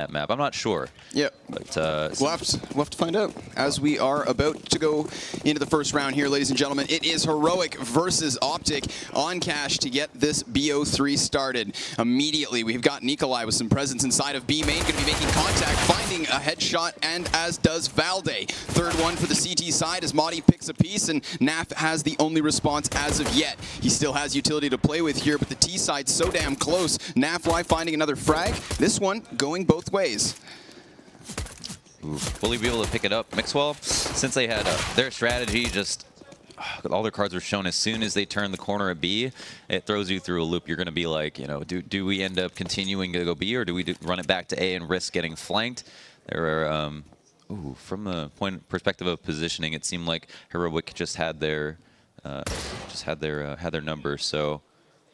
that map. I'm not sure. Yeah, but we'll have to find out as we are about to go into the first round here, ladies and gentlemen. It is Heroic versus OpTic on Cash to get this BO3 started. Immediately, we've got Nikolai with some presence inside of B main, going to be making contact, finding a headshot, and as does Valde. Third one for the CT side as Madi picks a piece, and Naf has the only response as of yet. He still has utility to play with here, but the T side's so damn close. Nafly finding another frag. This one going both ways. Ooh, will he be able to pick it up? Mixwell, since they had their strategy, just all their cards were shown as soon as they turn the corner at B, it throws you through a loop. You're going to be like, you know, do we end up continuing to go B, or do we run it back to A and risk getting flanked? There are, from the perspective of positioning, it seemed like Heroic just had their numbers. So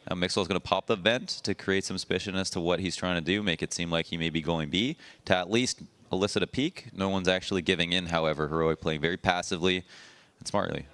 now Mixwell's going to pop the vent to create some suspicion as to what he's trying to do, make it seem like he may be going B to at least elicit a peek. No one's actually giving in, however. Heroic playing very passively and smartly.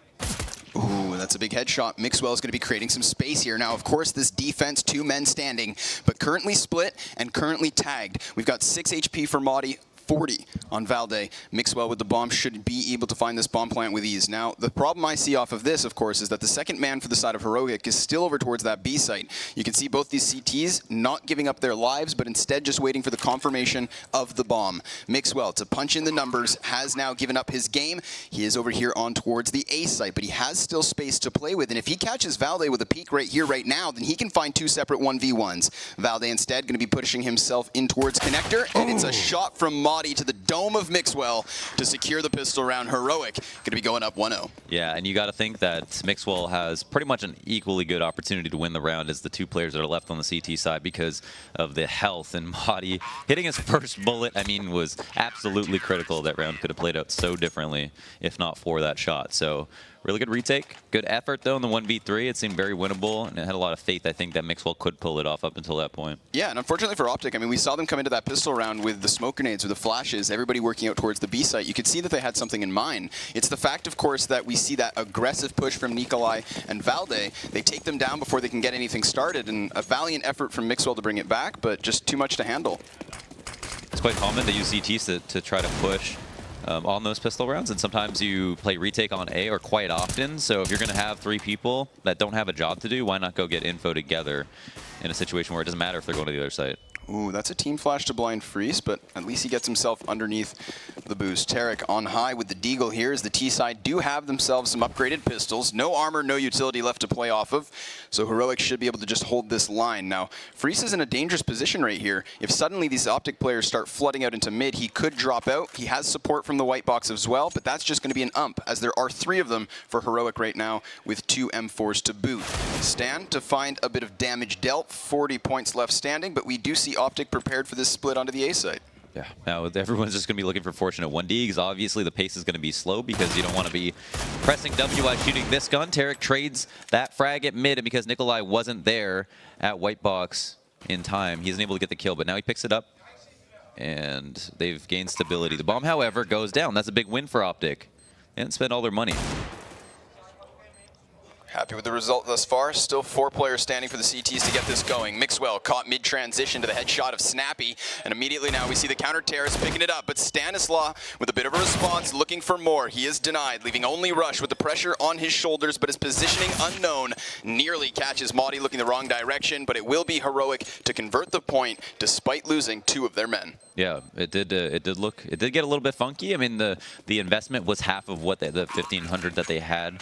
Ooh, that's a big headshot. Mixwell is going to be creating some space here. Now, of course, this defense, 2 men standing, but currently split and currently tagged. We've got 6 HP for Madi, 40 on Valde. Mixwell with the bomb should be able to find this bomb plant with ease. Now, the problem I see off of this, of course, is that the second man for the side of Heroic is still over towards that B site. You can see both these CTs not giving up their lives, but instead just waiting for the confirmation of the bomb. Mixwell, to punch in the numbers, has now given up his game. He is over here on towards the A site, but he has still space to play with. And if he catches Valde with a peek right here, right now, then he can find 2 separate 1v1s. Valde instead going to be pushing himself in towards Connector, and it's a shot from Madi to the dome of Mixwell to secure the pistol round. Heroic going to be going up 1-0. Yeah, and you got to think that Mixwell has pretty much an equally good opportunity to win the round as the 2 players that are left on the CT side because of the health. And Madi hitting his first bullet, I mean, was absolutely critical. That round could have played out so differently if not for that shot. So really good retake. Good effort, though, in the 1v3. It seemed very winnable, and it had a lot of faith, I think, that Mixwell could pull it off up until that point. Yeah, and unfortunately for OpTic, I mean, we saw them come into that pistol round with the smoke grenades or the flashes, everybody working out towards the B site. You could see that they had something in mind. It's the fact, of course, that we see that aggressive push from Nikolai and Valde. They take them down before they can get anything started, and a valiant effort from Mixwell to bring it back, but just too much to handle. It's quite common to use CTs to try to push on those pistol rounds, and sometimes you play retake on A, or quite often. So if you're going to have 3 people that don't have a job to do, why not go get info together in a situation where it doesn't matter if they're going to the other site? Ooh, that's a team flash to blind Freeze, but at least he gets himself underneath the boost. Tarek on high with the Deagle here as the T side do have themselves some upgraded pistols. No armor, no utility left to play off of, so Heroic should be able to just hold this line. Now, Freeze is in a dangerous position right here. If suddenly these OpTic players start flooding out into mid, he could drop out. He has support from the white box as well, but that's just going to be an ump, as there are 3 of them for Heroic right now with 2 M4s to boot. Stan to find a bit of damage dealt, 40 points left standing, but we do see OpTic prepared for this split onto the A site. Yeah, now everyone's just going to be looking for fortune at 1D, because obviously the pace is going to be slow because you don't want to be pressing W while shooting this gun. Tarek trades that frag at mid, and because Nikolai wasn't there at white box in time, he isn't able to get the kill, but now he picks it up, and they've gained stability. The bomb, however, goes down. That's a big win for OpTic. They didn't spend all their money. Happy with the result thus far. Still 4 players standing for the CTs to get this going. Mixwell caught mid-transition to the headshot of Snappy, and immediately now we see the counter terrorist picking it up, but Stanislaw with a bit of a response, looking for more. He is denied, leaving only Rush with the pressure on his shoulders, but his positioning unknown. Nearly catches Madi looking the wrong direction, but it will be Heroic to convert the point despite losing 2 of their men. Yeah, it did get a little bit funky. I mean, the investment was half of what the 1,500 that they had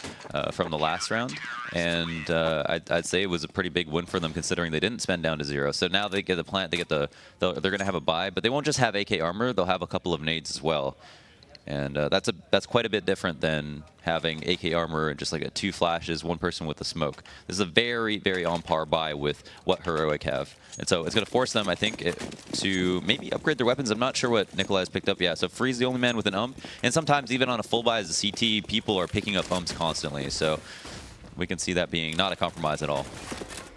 from the last round, and I'd say it was a pretty big win for them considering they didn't spend down to 0. So now they get the plant, they're going to have a buy, but they won't just have AK armor. They'll have a couple of nades as well. And that's quite a bit different than having AK armor and just like 2 flashes, 1 person with the smoke. This is a very, very on par buy with what Heroic have. And so it's going to force them, I think, to maybe upgrade their weapons. I'm not sure what Nikolai's picked up yet. So Freeze the only man with an ump. And sometimes even on a full buy as a CT, people are picking up umps constantly. So we can see that being not a compromise at all.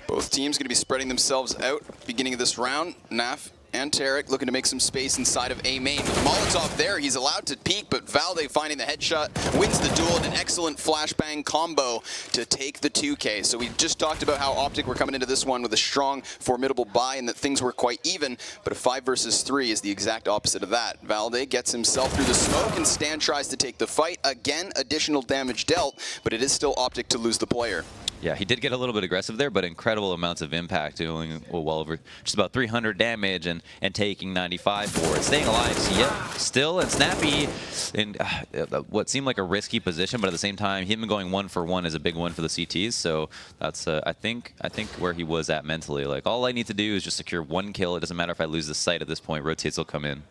Both teams going to be spreading themselves out beginning of this round. Naf and Tarek looking to make some space inside of A main. With Molotov there, he's allowed to peek, but Valde finding the headshot, wins the duel, and an excellent flashbang combo to take the 2K. So we just talked about how OpTic were coming into this one with a strong, formidable buy and that things were quite even, but a 5 versus 3 is the exact opposite of that. Valde gets himself through the smoke, and Stan tries to take the fight. Again, additional damage dealt, but it is still OpTic to lose the player. Yeah, he did get a little bit aggressive there, but incredible amounts of impact, doing well over just about 300 damage and taking 95 for it. Staying alive, yep, still, and Snappy in what seemed like a risky position, but at the same time, him going 1 for 1 is a big one for the CTs. So that's I think where he was at mentally. Like, all I need to do is just secure 1 kill. It doesn't matter if I lose the site at this point. Rotates will come in.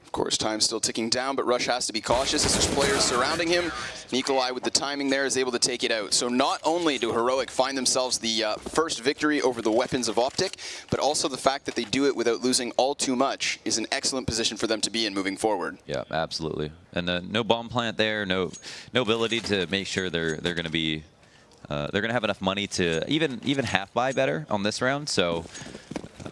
Of course, time's still ticking down, but Rush has to be cautious as there's players surrounding him. Nikolai, with the timing there, is able to take it out. So not only do Heroic find themselves the first victory over the weapons of OpTic, but also the fact that they do it without losing all too much is an excellent position for them to be in moving forward. Yeah, absolutely. And no bomb plant there, no ability to make sure they're going to be they're going to have enough money to even half buy better on this round. So.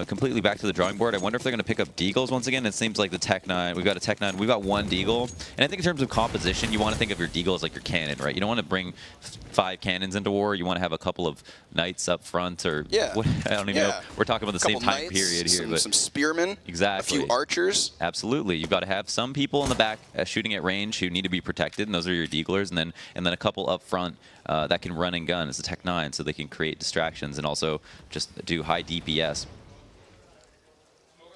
Completely back to the drawing board. I wonder if they're going to pick up Deagles once again. It seems like the Tech 9, we've got a Tech 9, we've got 1 Deagle. And I think in terms of composition, you want to think of your Deagle as like your cannon, right? You don't want to bring 5 cannons into war. You want to have a couple of knights up front, or what, I don't even know. We're talking about the same time period here. But some spearmen, exactly. A few archers. Absolutely. You've got to have some people in the back shooting at range who need to be protected, and those are your Deaglers, and then a couple up front that can run and gun as a Tech 9, so they can create distractions and also just do high DPS.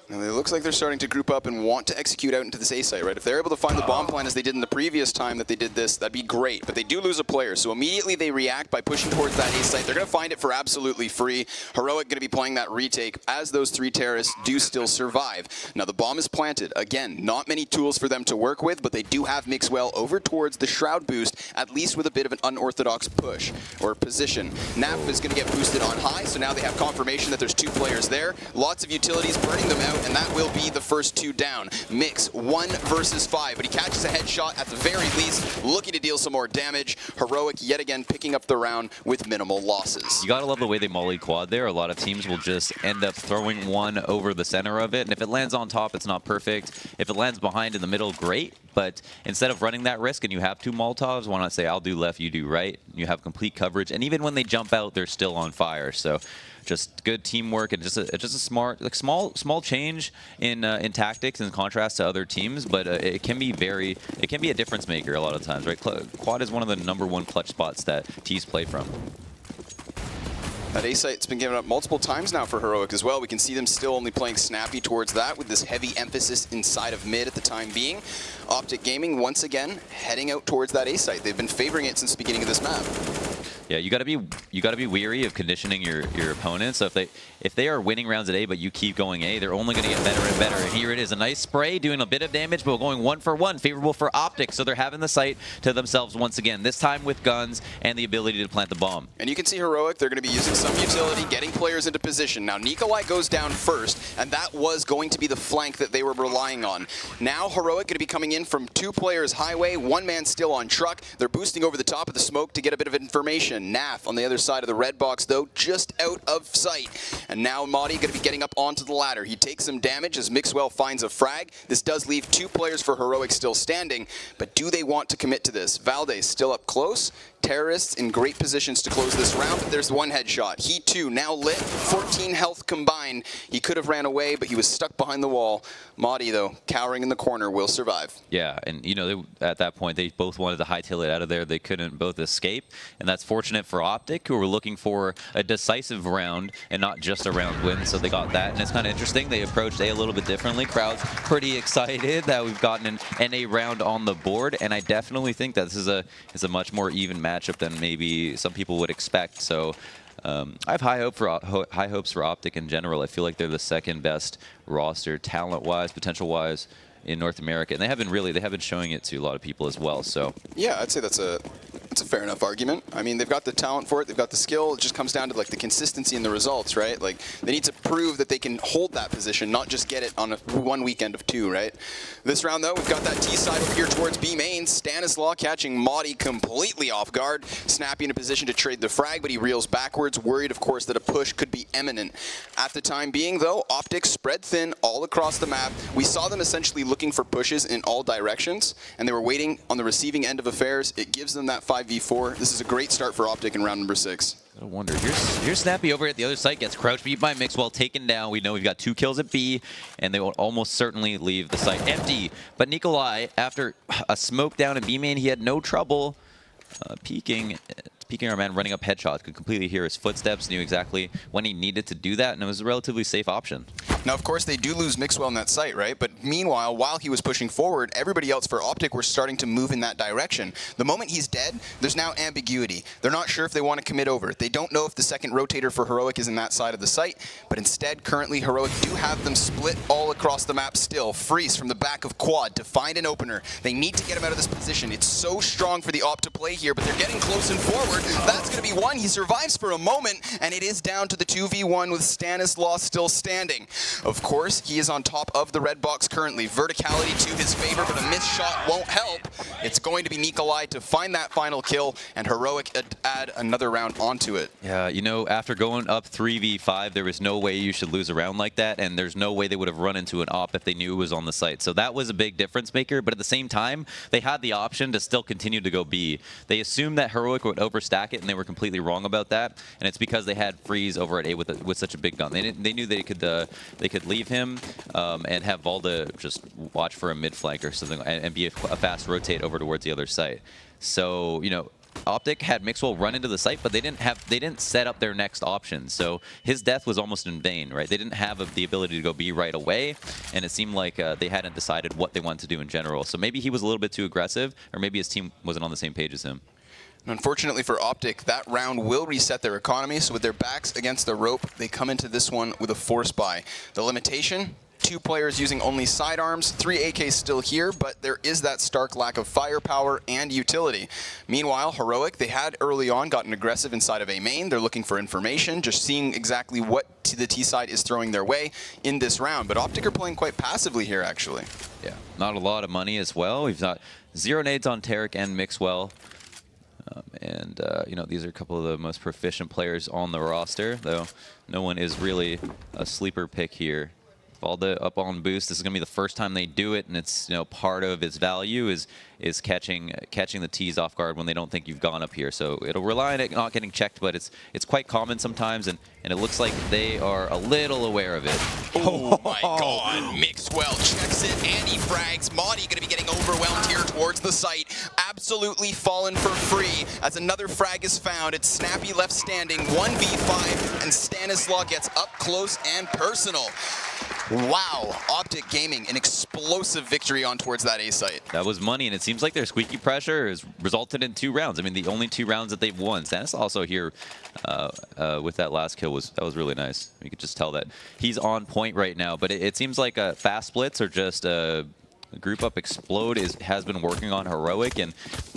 And it looks like they're starting to group up and want to execute out into this A site, right? If they're able to find the bomb plan as they did in the previous time that they did this, that'd be great. But they do lose a player, so immediately they react by pushing towards that A site. They're going to find it for absolutely free. Heroic going to be playing that retake as those 3 terrorists do still survive. Now the bomb is planted. Again, not many tools for them to work with, but they do have Mixwell over towards the Shroud boost, at least with a bit of an unorthodox push or position. Naf is going to get boosted on high, so now they have confirmation that there's 2 players there. Lots of utilities burning them out, and that will be the first 2 down. Mix 1 versus 5, but he catches a headshot at the very least, looking to deal some more damage. Heroic yet again picking up the round with minimal losses. You gotta love the way they molly quad there. A lot of teams will just end up throwing 1 over the center of it, and if it lands on top, it's not perfect. If it lands behind in the middle, great. But instead of running that risk and you have 2 Molotovs, why not say I'll do left, you do right? You have complete coverage, and even when they jump out, they're still on fire. So just good teamwork and just a smart, like small change in tactics in contrast to other teams, but it can be a difference maker a lot of times, right? Quad is one of the #1 clutch spots that teams play from. That A site's been given up multiple times now for Heroic as well. We can see them still only playing snappy towards that with this heavy emphasis inside of mid at the time being. OpTic Gaming once again heading out towards that A site. They've been favoring it since the beginning of this map. Yeah, you gotta be weary of conditioning your opponents. So if they are winning rounds at A, but you keep going A, they're only gonna get better and better. And here it is, a nice spray doing a bit of damage, but going 1 for 1, favorable for OpTic. So they're having the site to themselves once again. This time with guns and the ability to plant the bomb. And you can see Heroic, they're gonna be using some utility, getting players into position. Now Nikolai goes down first, and that was going to be the flank that they were relying on. Now Heroic gonna be coming in from 2 players highway, 1 man still on truck. They're boosting over the top of the smoke to get a bit of information. Naf on the other side of the red box, though, just out of sight. And now Madi going to be getting up onto the ladder. He takes some damage as Mixwell finds a frag. This does leave 2 players for Heroic still standing, but do they want to commit to this? Valde still up close. Terrorists in great positions to close this round, but there's 1 headshot. He too now lit, 14 health combined. He could have ran away, but he was stuck behind the wall. Madi, though, cowering in the corner, will survive. Yeah, and you know, at that point, they both wanted to hightail it out of there. They couldn't both escape, and that's fortunate for OpTic, who were looking for a decisive round and not just a round win, so they got that. And it's kind of interesting. They approached A a little bit differently. Crowd's pretty excited that we've gotten an NA round on the board, and I definitely think that this is a much more even matchup than maybe some people would expect. So I have high hopes for OpTic in general. I feel like they're the 2nd best roster, talent-wise, potential-wise, in North America, and they have been showing it to a lot of people as well. So yeah, I'd say that's That's a fair enough argument. I mean, they've got the talent for it, they've got the skill. It just comes down to like the consistency in the results, right? Like they need to prove that they can hold that position, not just get it on one weekend of 2, right? This round though, we've got that T side over here towards B main. Stanislaw catching Maudie completely off guard. Snappy in a position to trade the frag, but he reels backwards, worried of course that a push could be imminent. At the time being though, OpTic spread thin all across the map. We saw them essentially looking for pushes in all directions, and they were waiting on the receiving end of affairs. It gives them that 5v4. This is a great start for OpTic in round number 6. I wonder. Here's Snappy over at the other site, gets crouch beat by Mixwell, taken down. We know we've got 2 kills at B, and they will almost certainly leave the site empty. But Nikolai, after a smoke down in B main, he had no trouble peeking our man, running up headshots, could completely hear his footsteps, knew exactly when he needed to do that, and it was a relatively safe option. Now, of course, they do lose Mixwell in that site, right? But meanwhile, while he was pushing forward, everybody else for OpTic were starting to move in that direction. The moment he's dead, there's now ambiguity. They're not sure if they want to commit over. They don't know if the second rotator for Heroic is in that side of the site, but instead, currently, Heroic do have them split all across the map still. Freeze from the back of Quad to find an opener. They need to get him out of this position. It's so strong for the Op to play here, but they're getting close and forward. That's going to be one. He survives for a moment, and it is down to the 2v1 with Stanislaw still standing. Of course, he is on top of the red box currently. Verticality to his favor, but a missed shot won't help. It's going to be Nikolai to find that final kill, and Heroic add another round onto it. Yeah, you know, after going up 3v5, there was no way you should lose a round like that, and there's no way they would have run into an op if they knew it was on the site. So that was a big difference maker, but at the same time, they had the option to still continue to go B. They assumed that Heroic would overstack it, and they were completely wrong about that, and it's because they had Freeze over at A with such a big gun. They knew they could leave him and have Valda just watch for a mid flank or something, and be a fast rotate over towards the other site. So, you know, OpTic had Mixwell run into the site, but they didn't set up their next option. So his death was almost in vain, right? They didn't have the ability to go B right away, and it seemed like they hadn't decided what they wanted to do in general. So maybe he was a little bit too aggressive, or maybe his team wasn't on the same page as him. Unfortunately for OpTic, that round will reset their economy, so with their backs against the rope, they come into this one with a force buy. The limitation? 2 players using only sidearms, 3 AKs still here, but there is that stark lack of firepower and utility. Meanwhile, Heroic, they had early on gotten aggressive inside of A main. They're looking for information, just seeing exactly what the T side is throwing their way in this round. But OpTic are playing quite passively here, actually. Yeah, not a lot of money as well. We've got 0 nades on Tarek and Mixwell. You know, these are a couple of the most proficient players on the roster, though no one is really a sleeper pick here. Valda up on boost. This is going to be the first time they do it, and it's, you know, part of its value is catching the T's off guard when they don't think you've gone up here. So it'll rely on it not getting checked, but it's quite common sometimes, and it looks like they are a little aware of it. Oh my God, Mixwell checks it and he frags. Maudie going to be getting overwhelmed here towards the site. Absolutely fallen for free as another frag is found. It's Snappy left standing, 1v5, and Stanislaw gets up close and personal. Wow, OpTic Gaming, an explosive victory on towards that A site. That was money, and it seems like their squeaky pressure has resulted in 2 rounds. I mean, the only 2 rounds that they've won. Stanislaw also here with that last kill was really nice. You could just tell that he's on point right now, but it seems like fast splits are just group up explode has been working on Heroic, and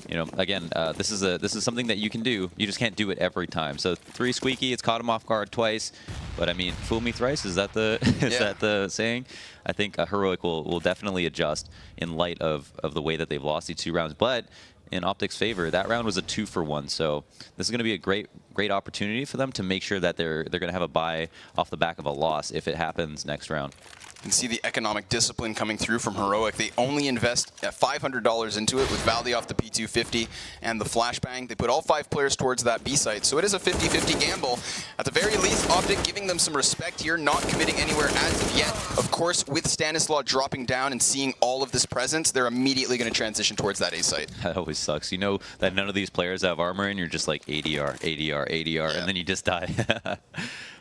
you know, again, this is something that you can do. You just can't do it every time. So 3 squeaky, it's caught him off guard twice, but I mean, fool me thrice. Is that the that the saying? I think Heroic will definitely adjust in light of the way that they've lost these 2 rounds, but in OpTic's favor, that round was a 2-for-1. So this is going to be a great opportunity for them to make sure that they're going to have a bye off the back of a loss if it happens next round. You can see the economic discipline coming through from Heroic. They only invest $500 into it with Valdi off the P250 and the flashbang. They put all 5 players towards that B site, so it is a 50-50 gamble. At the very least, OpTic giving them some respect here, not committing anywhere as of yet. Of course, with Stanislaw dropping down and seeing all of this presence, they're immediately going to transition towards that A site. That always sucks. You know that none of these players have armor, and you're just like ADR, ADR, ADR, yeah, and then you just die.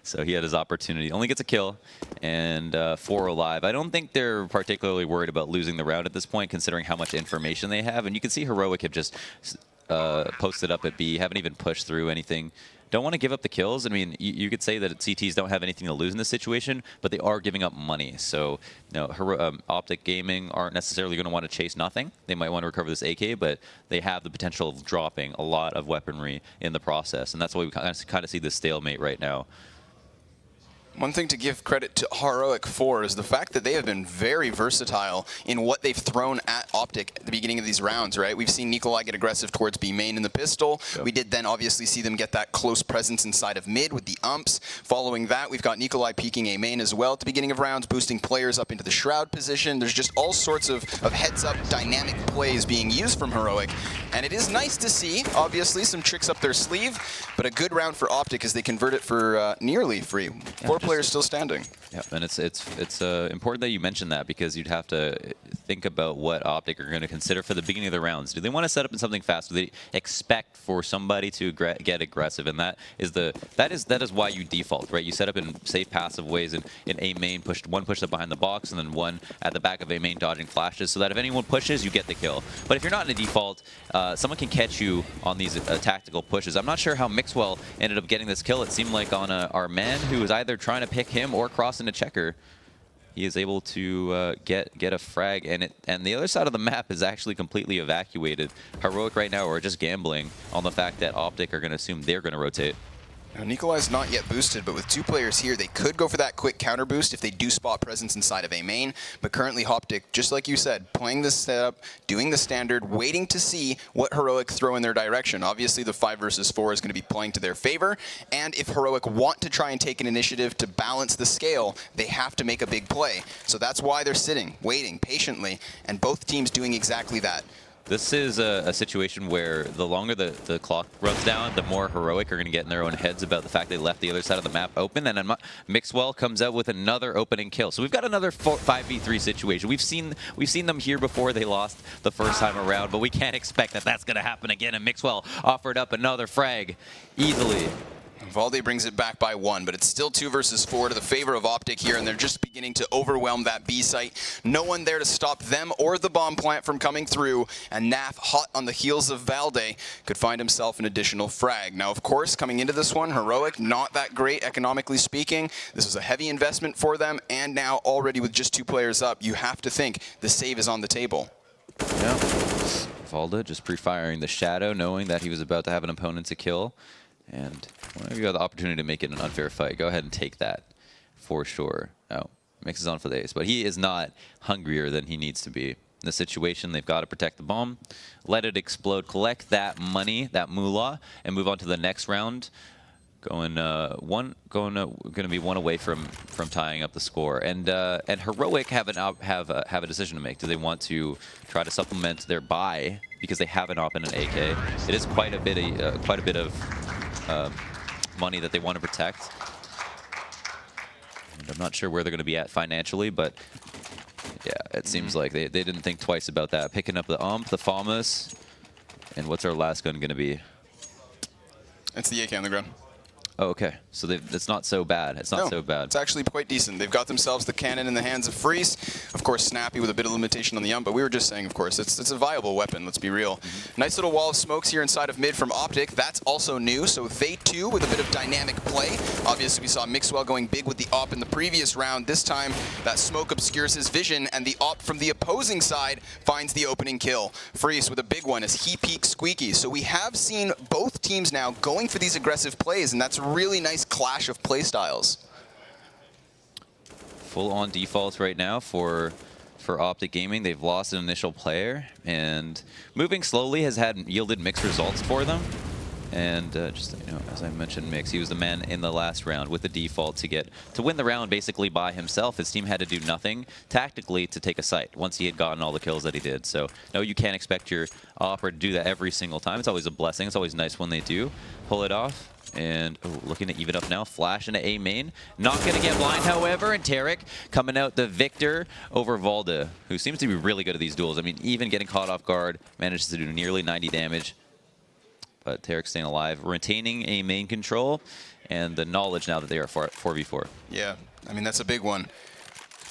So he had his opportunity. Only gets a kill, and 4 alive. I don't think they're particularly worried about losing the round at this point, considering how much information they have. And you can see Heroic have just posted up at B, haven't even pushed through anything don't want to give up the kills. I mean, you could say that CTs don't have anything to lose in this situation, but they are giving up money. So, OpTic Gaming aren't necessarily going to want to chase nothing. They might want to recover this AK, but they have the potential of dropping a lot of weaponry in the process, and that's why we kind of see this stalemate right now. One thing to give credit to Heroic for is the fact that they have been very versatile in what they've thrown at OpTic at the beginning of these rounds, right? We've seen Nikolai get aggressive towards B main in the pistol. Yep. We did then obviously see them get that close presence inside of mid with the umps. Following that, we've got Nikolai peeking A main as well at the beginning of rounds, boosting players up into the Shroud position. There's just all sorts of heads-up dynamic plays being used from Heroic. And it is nice to see, obviously, some tricks up their sleeve, but a good round for OpTic as they convert it for nearly free. Four players still standing. Yeah, and it's important that you mention that, because you'd have to think about what OpTic are going to consider for the beginning of the rounds. Do they want to set up in something fast? Do they expect for somebody to get aggressive? And that is why you default, right? You set up in safe passive ways in A main, one push up behind the box, and then one at the back of A main dodging flashes, so that if anyone pushes, you get the kill. But if you're not in a default, someone can catch you on these tactical pushes. I'm not sure how Mixwell ended up getting this kill. It seemed like on our man, who was either trying to pick him or cross into checker, he is able to get a frag, and the other side of the map is actually completely evacuated. Heroic right now are just gambling on the fact that OpTic are going to assume they're going to rotate. Now, Nikolai's not yet boosted, but with two players here, they could go for that quick counter boost if they do spot presence inside of A main. But currently, OpTic, just like you said, playing this setup, doing the standard, waiting to see what Heroic throw in their direction. Obviously, the 5 versus 4 is going to be playing to their favor, and if Heroic want to try and take an initiative to balance the scale, they have to make a big play. So that's why they're sitting, waiting patiently, and both teams doing exactly that. This is a situation where the longer the clock runs down, the more Heroic are going to get in their own heads about the fact they left the other side of the map open, and then Mixwell comes out with another opening kill. So we've got another 5v3 situation. We've seen them here before. They lost the first time around, but we can't expect that that's going to happen again, and Mixwell offered up another frag easily. Valde brings it back by 1, but it's still 2 versus 4 to the favor of OpTic here, and they're just beginning to overwhelm that B site. No one there to stop them or the bomb plant from coming through, and Naf, hot on the heels of Valde, could find himself an additional frag. Now, of course, coming into this one, Heroic, not that great economically speaking. This was a heavy investment for them, and now already with just 2 players up, you have to think the save is on the table. Yeah. Valde just pre-firing the Shadow, knowing that he was about to have an opponent to kill. And whenever you have the opportunity to make it an unfair fight, go ahead and take that for sure. Oh, mixes on for the ace. But he is not hungrier than he needs to be. In this situation, they've got to protect the bomb, let it explode, collect that money, that moolah, and move on to the next round. Going to be one away from tying up the score. And Heroic have a decision to make. Do they want to try to supplement their buy because they have an op and an AK? It is quite a bit of money that they want to protect. And I'm not sure where they're going to be at financially, but yeah, it seems like they didn't think twice about that. Picking up the the FAMAS, and what's our last gun going to be? It's the AK on the ground. Oh, okay. So it's not so bad. It's not so bad. It's actually quite decent. They've got themselves the cannon in the hands of Freeze. Of course, Snappy with a bit of limitation on the but we were just saying, of course, it's a viable weapon, let's be real. Nice little wall of smokes here inside of mid from OpTic. That's also new, so they too with a bit of dynamic play. Obviously, we saw Mixwell going big with the op in the previous round. This time, that smoke obscures his vision, and the op from the opposing side finds the opening kill. Freeze with a big one as he peeks Squeaky. So we have seen both teams now going for these aggressive plays, and that's really nice clash of play styles. Full on defaults right now for OpTic Gaming. They've lost an initial player, and moving slowly has yielded mixed results for them. And just as I mentioned, Mix, he was the man in the last round with the default to win the round basically by himself. His team had to do nothing tactically to take a site once he had gotten all the kills that he did. So no, you can't expect your opera to do that every single time. It's always a blessing. It's always nice when they do pull it off. And looking to even up now, flash into A main. Not going to get blind, however, and Tarek coming out the victor over Valde, who seems to be really good at these duels. I mean, even getting caught off guard, manages to do nearly 90 damage. But Tarek staying alive, retaining A main control, and the knowledge now that they are 4v4. Yeah, I mean, that's a big one.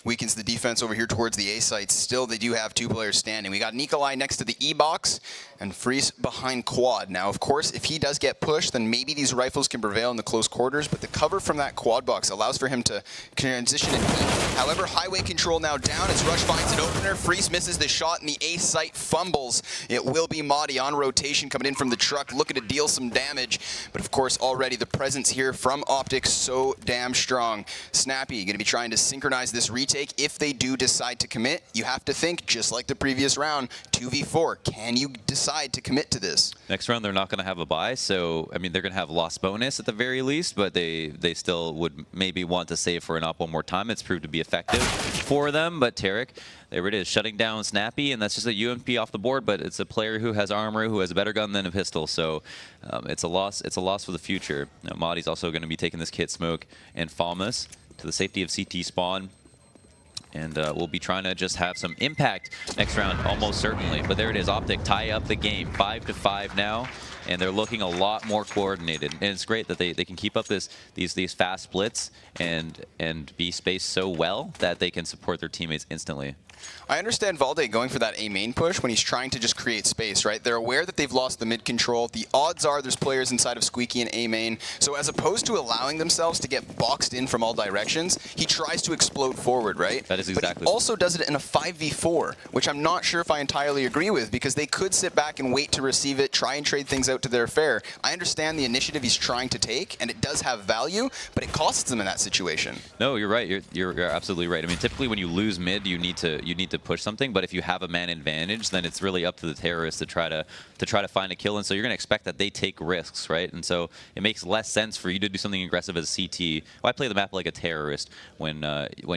weakens the defense over here towards the A site. Still, they do have 2 players standing. We got Nikolai next to the E box and Freeze behind quad. Now, of course, if he does get pushed, then maybe these rifles can prevail in the close quarters, but the cover from that quad box allows for him to transition and peek. However, highway control now down as Rush finds an opener. Freeze misses the shot and the A site fumbles. It will be Madi on rotation coming in from the truck, looking to deal some damage. But of course, already the presence here from OpTic so damn strong. Snappy going to be trying to synchronize this retake. If they do decide to commit, you have to think, just like the previous round, 2v4. Can you decide to commit to this? Next round, they're not going to have a buy, so, I mean, they're going to have loss bonus at the very least, but they still would maybe want to save for an op one more time. It's proved to be effective for them, but Tarek, there it is, shutting down Snappy, and that's just a UMP off the board, but it's a player who has armor, who has a better gun than a pistol, so it's a loss for the future. Now, Madi's also going to be taking this Kit Smoke and Falmus to the safety of CT spawn. And we'll be trying to just have some impact next round, almost certainly. But there it is, OpTic tie up the game, 5-5 now, and they're looking a lot more coordinated. And it's great that they can keep up these fast splits and be spaced so well that they can support their teammates instantly. I understand Valde going for that A main push when he's trying to just create space, right? They're aware that they've lost the mid control. The odds are there's players inside of Squeaky and A main. So as opposed to allowing themselves to get boxed in from all directions, he tries to explode forward, right? That is exactly. But he also does it in a 5v4, which I'm not sure if I entirely agree with, because they could sit back and wait to receive it, try and trade things out to their fair. I understand the initiative he's trying to take, and it does have value, but it costs them in that situation. No, you're right. You're absolutely right. I mean, typically when you lose mid, you need to push something, but if you have a man advantage, then it's really up to the terrorists to try to find a kill, and so you're going to expect that they take risks, right? And so it makes less sense for you to do something aggressive as a CT. Why play the map like a terrorist when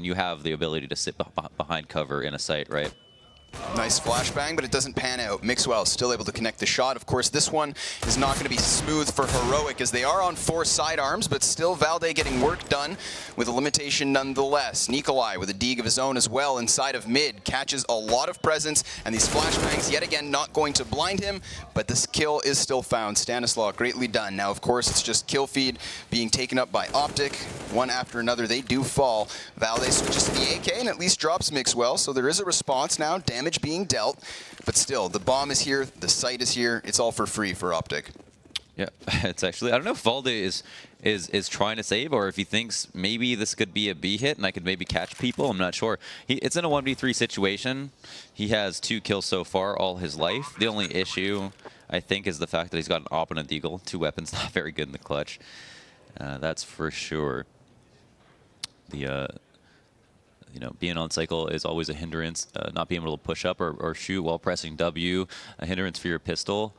you have the ability to sit behind cover in a site, right? Nice flashbang, but it doesn't pan out. Mixwell still able to connect the shot. Of course, this one is not going to be smooth for Heroic as they are on 4 sidearms, but still Valde getting work done with a limitation nonetheless. Nikolai with a deeg of his own as well inside of mid. Catches a lot of presence, and these flashbangs yet again not going to blind him, but this kill is still found. Stanislaw, greatly done. Now, of course, it's just kill feed being taken up by OpTic. One after another, they do fall. Valde switches to the AK and at least drops Mixwell, so there is a response now. Damage being dealt, but still, the bomb is here, the site is here, it's all for free for OpTic. Yeah, it's actually, I don't know if Valde is trying to save, or if he thinks maybe this could be a B hit and I could maybe catch people. I'm not sure. It's in a 1v3 situation. He has 2 kills so far all his life. The only issue, I think, is the fact that he's got an AWP and a deagle. 2 weapons, not very good in the clutch. That's for sure. You know, being on cycle is always a hindrance. Not being able to push up or shoot while pressing W, a hindrance for your pistol.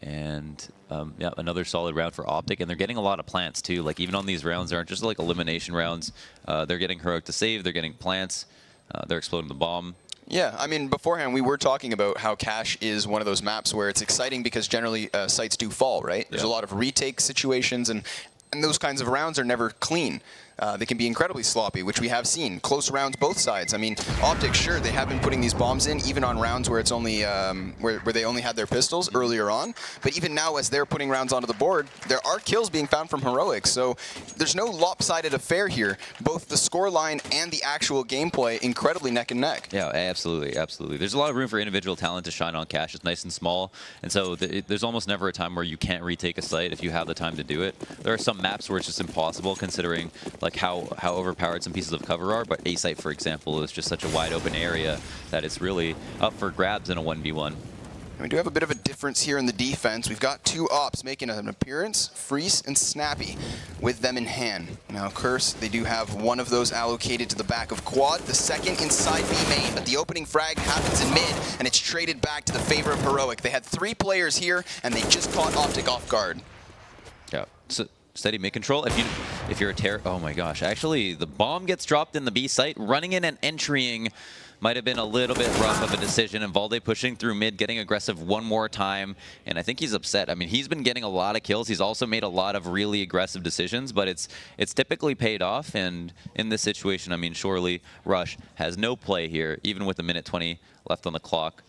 And yeah, another solid round for OpTic. And they're getting a lot of plants too. Like even on these rounds, they aren't just like elimination rounds. They're getting Heroic to save. They're getting plants. They're exploding the bomb. Yeah, I mean, beforehand we were talking about how Cache is one of those maps where it's exciting because generally sites do fall, right? There's a lot of retake situations, and those kinds of rounds are never clean. They can be incredibly sloppy, which we have seen. Close rounds both sides. I mean, OpTic, sure, they have been putting these bombs in, even on rounds where it's only where they only had their pistols earlier on. But even now, as they're putting rounds onto the board, there are kills being found from Heroic. So there's no lopsided affair here. Both the score line and the actual gameplay incredibly neck and neck. Yeah, absolutely, absolutely. There's a lot of room for individual talent to shine on Cache. It's nice and small, and so there's almost never a time where you can't retake a site if you have the time to do it. There are some maps where it's just impossible, considering like how overpowered some pieces of cover are, but A site, for example, is just such a wide open area that it's really up for grabs in a 1v1. We do have a bit of a difference here in the defense. We've got 2 ops making an appearance, Freeze and Snappy, with them in hand. Now, Curse, they do have one of those allocated to the back of Quad, the second inside B main, but the opening frag happens in mid, and it's traded back to the favor of Heroic. They had 3 players here, and they just caught OpTic off guard. Yeah. So steady mid control. If you're a terror, oh my gosh! Actually, the bomb gets dropped in the B site. Running in and entering might have been a little bit rough of a decision. And Valde pushing through mid, getting aggressive one more time, and I think he's upset. I mean, he's been getting a lot of kills. He's also made a lot of really aggressive decisions, but it's typically paid off. And in this situation, I mean, surely Rush has no play here, even with a minute 20 left on the clock.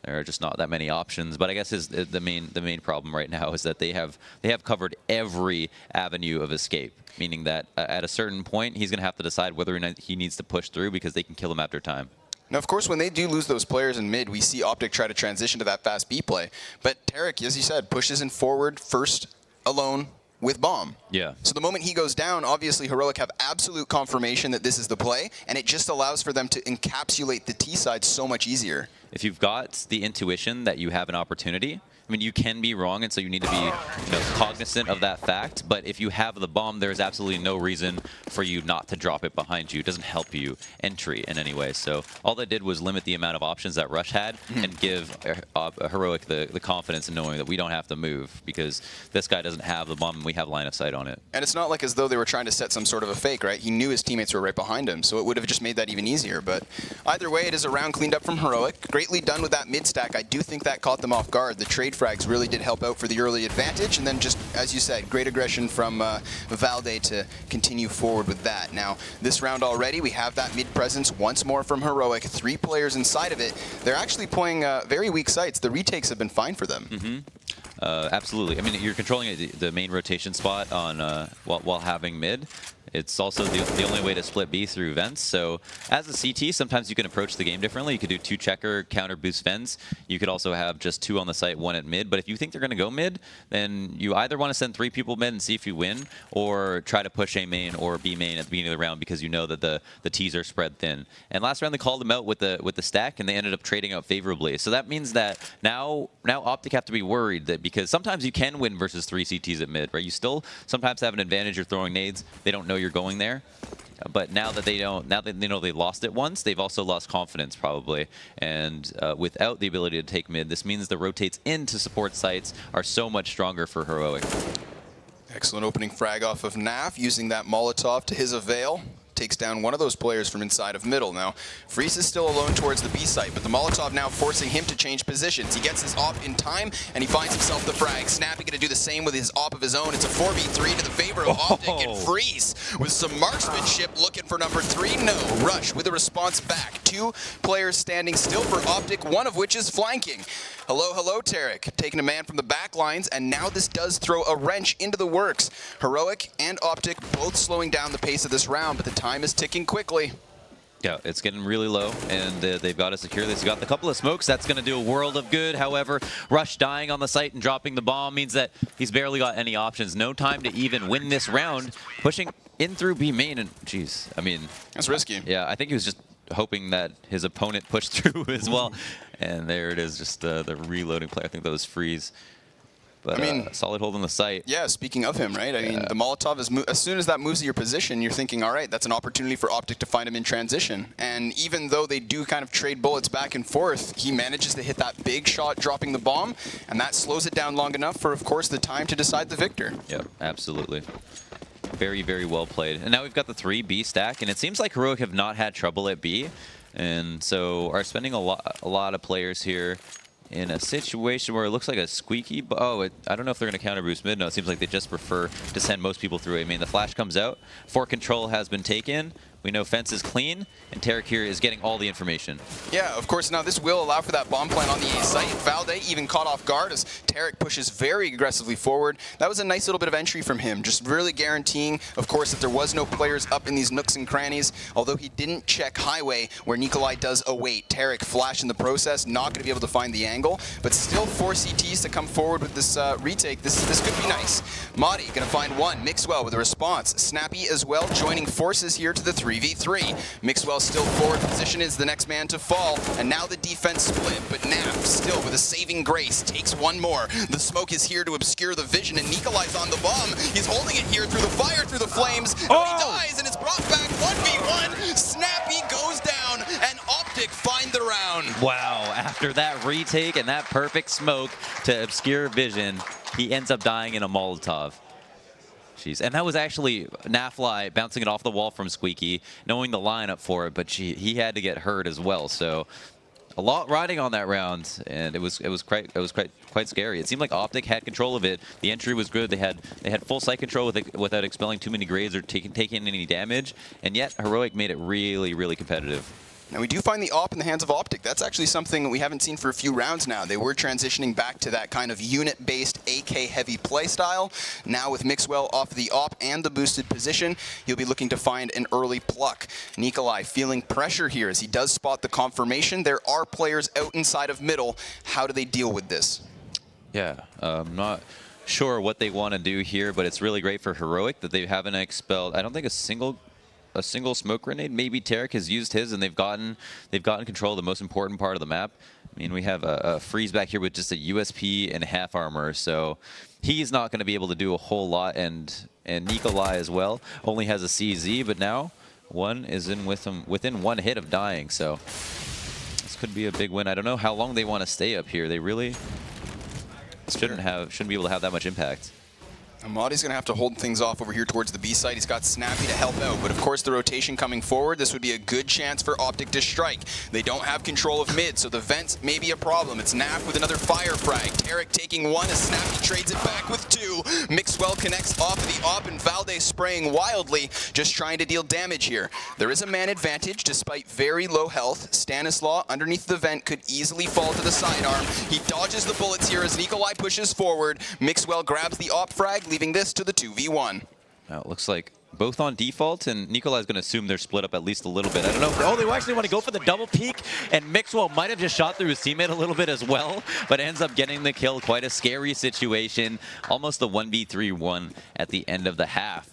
There are just not that many options. But I guess the main problem right now is that they have covered every avenue of escape. Meaning that at a certain point, he's going to have to decide whether or not he needs to push through because they can kill him after time. Now, of course, when they do lose those players in mid, we see OpTic try to transition to that fast B play. But Tarek, as you said, pushes in forward first alone with bomb. Yeah. So the moment he goes down, obviously Heroic have absolute confirmation that this is the play, and it just allows for them to encapsulate the T side so much easier. If you've got the intuition that you have an opportunity, I mean, you can be wrong, and so you need to be cognizant of that fact. But if you have the bomb, there's absolutely no reason for you not to drop it behind you. It doesn't help you entry in any way. So all that did was limit the amount of options that Rush had and give Heroic the confidence in knowing that we don't have to move because this guy doesn't have the bomb and we have line of sight on it. And it's not like as though they were trying to set some sort of a fake, right? He knew his teammates were right behind him, so it would have just made that even easier. But either way, it is a round cleaned up from Heroic. Greatly done with that mid stack. I do think that caught them off guard. The trade frags really did help out for the early advantage, and then just, as you said, great aggression from Valde to continue forward with that. Now, this round already, we have that mid presence once more from Heroic. 3 players inside of it. They're actually playing very weak sites. The retakes have been fine for them. Absolutely. I mean, you're controlling the main rotation spot on while having mid. It's also the only way to split B through vents. So as a CT, sometimes you can approach the game differently. You could do 2 checker, counter boost vents. You could also have just 2 on the site, 1 at mid. But if you think they're going to go mid, then you either want to send 3 people mid and see if you win, or try to push A main or B main at the beginning of the round because you know that the Ts are spread thin. And last round they called them out with the stack, and they ended up trading out favorably. So that means that now OpTic have to be worried that because sometimes you can win versus 3 CTs at mid, right? You still sometimes have an advantage. You're throwing nades. They don't know you're going there. But now that they know they lost it once, they've also lost confidence probably. And without the ability to take mid, this means the rotates into support sites are so much stronger for Heroic. Excellent opening frag off of Naf, using that Molotov to his avail. Takes down one of those players from inside of middle. Now, Freeze is still alone towards the B site, but the Molotov now forcing him to change positions. He gets his op in time, and he finds himself the frag. Snappy gonna do the same with his op of his own. It's a 4v3 to the favor of OpTic, and Freeze with some marksmanship looking for number 3. No, Rush with a response back. 2 players standing still for OpTic, one of which is flanking. Hello, hello, Tarek. Taking a man from the back lines, and now this does throw a wrench into the works. Heroic and OpTic both slowing down the pace of this round, but the time is ticking quickly. Yeah, it's getting really low, and they've got to secure this. They've got a couple of smokes. That's going to do a world of good. However, Rush dying on the site and dropping the bomb means that he's barely got any options. No time to even win this round. Pushing in through B main, and geez, I mean... That's risky. Yeah, I think he was just hoping that his opponent pushed through as well. And there it is, just the reloading play. I think that was Freeze. But I mean, solid hold on the site. Yeah, speaking of him, right? I mean, the Molotov, is as soon as that moves to your position, you're thinking, all right, that's an opportunity for OpTic to find him in transition. And even though they do kind of trade bullets back and forth, he manages to hit that big shot dropping the bomb, and that slows it down long enough for, of course, the time to decide the victor. Yep, absolutely. Very, very well played. And now we've got the 3B stack, and it seems like Heroic have not had trouble at B. And so are spending a lot of players here in a situation where it looks like a squeaky... I don't know if they're going to counter boost mid. No, it seems like they just prefer to send most people through. I mean, the flash comes out. Fort control has been taken. We know fence is clean, and Tarek here is getting all the information. Yeah, of course. Now this will allow for that bomb plant on the A site. Valde even caught off guard as Tarek pushes very aggressively forward. That was a nice little bit of entry from him, just really guaranteeing, of course, that there was no players up in these nooks and crannies, although he didn't check highway where Nikolai does await. Tarek flash in the process, not going to be able to find the angle, but still 4 CTs to come forward with this retake. This could be nice. Madi going to find one. Mixwell with a response. Snappy as well, joining forces here to the 3v3. Mixwell still forward position is the next man to fall, and now the defense split, but Naf still with a saving grace takes one more. The smoke is here to obscure the vision, and Nikolai's on the bomb. He's holding it here through the fire, through the flames. He dies, and it's brought back 1v1. Snappy goes down, and OpTic find the round. Wow, after that retake and that perfect smoke to obscure vision, he ends up dying in a Molotov. Jeez. And that was actually Nafly bouncing it off the wall from Squeaky, knowing the lineup for it, but he had to get hurt as well. So a lot riding on that round, and it was quite scary. It seemed like OpTic had control of it. The entry was good. They had full site control without expelling too many grades or taking any damage, and yet Heroic made it really, really competitive. Now we do find the op in the hands of OpTic. That's actually something that we haven't seen for a few rounds now. They were transitioning back to that kind of unit-based AK-heavy playstyle. Now with Mixwell off the op and the boosted position, he'll be looking to find an early pluck. Nikolai feeling pressure here as he does spot the confirmation. There are players out inside of middle. How do they deal with this? Yeah, I'm not sure what they want to do here, but it's really great for Heroic that they haven't expelled, I don't think a single smoke grenade. Maybe Tarek has used his, and they've gotten control of the most important part of the map. I mean, we have a freeze back here with just a USP and half armor, so he's not going to be able to do a whole lot. And Nikolai as well only has a CZ, but now one is in with him within one hit of dying. So this could be a big win. I don't know how long they want to stay up here. They really shouldn't be able to have that much impact. Amadi's going to have to hold things off over here towards the B site. He's got Snappy to help out, but of course the rotation coming forward, this would be a good chance for OpTic to strike. They don't have control of mid, so the vents may be a problem. It's Naf with another fire frag. Tarek taking one as Snappy trades it back with two. Mixwell connects off of the op and Valde spraying wildly, just trying to deal damage here. There is a man advantage despite very low health. Stanislaw underneath the vent could easily fall to the sidearm. He dodges the bullets here as Nikolai pushes forward. Mixwell grabs the op frag, leaving this to the 2v1. Now it looks like both on default, and Nikolai's going to assume they're split up at least a little bit. I don't know. Oh, they actually want to go for the double peek, and Mixwell might have just shot through his teammate a little bit as well, but ends up getting the kill. Quite a scary situation. Almost the 1v3-1 at the end of the half.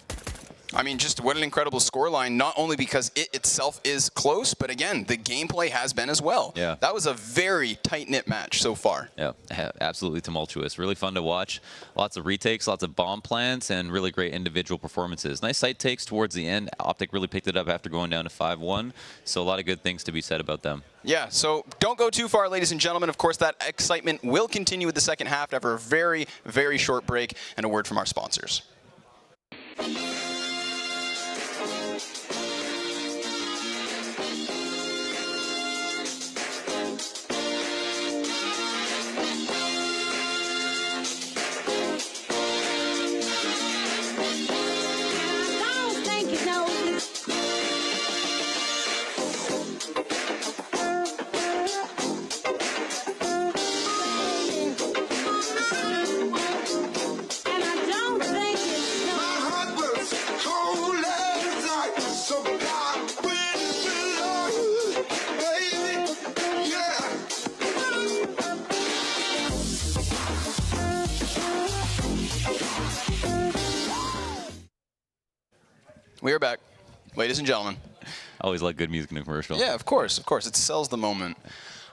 I mean, just what an incredible scoreline, not only because it itself is close, but again, the gameplay has been as well. Yeah. That was a very tight-knit match so far. Yeah, absolutely tumultuous. Really fun to watch. Lots of retakes, lots of bomb plants, and really great individual performances. Nice site takes towards the end. OpTic really picked it up after going down to 5-1, so a lot of good things to be said about them. Yeah, so don't go too far, ladies and gentlemen. Of course, that excitement will continue with the second half after a very, very short break and a word from our sponsors. We are back, ladies and gentlemen. I always like good music in a commercial. Yeah, of course. It sells the moment.